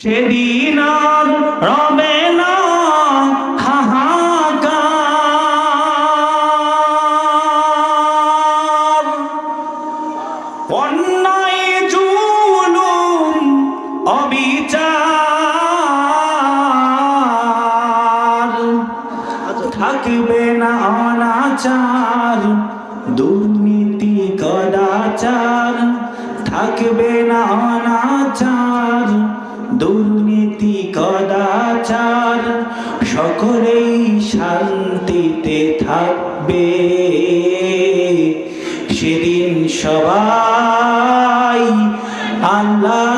সেদিন আর রবে না হাহাকার, অন্যায় জুলুম অবিচার, থাকবে না অনাচার দুর্নীতি কদাচার, থাকবে না অনাচার দুর্নীতি কদাচার, সকলেই শান্তিতে থাকবে সেদিন সবাই আল্লাহ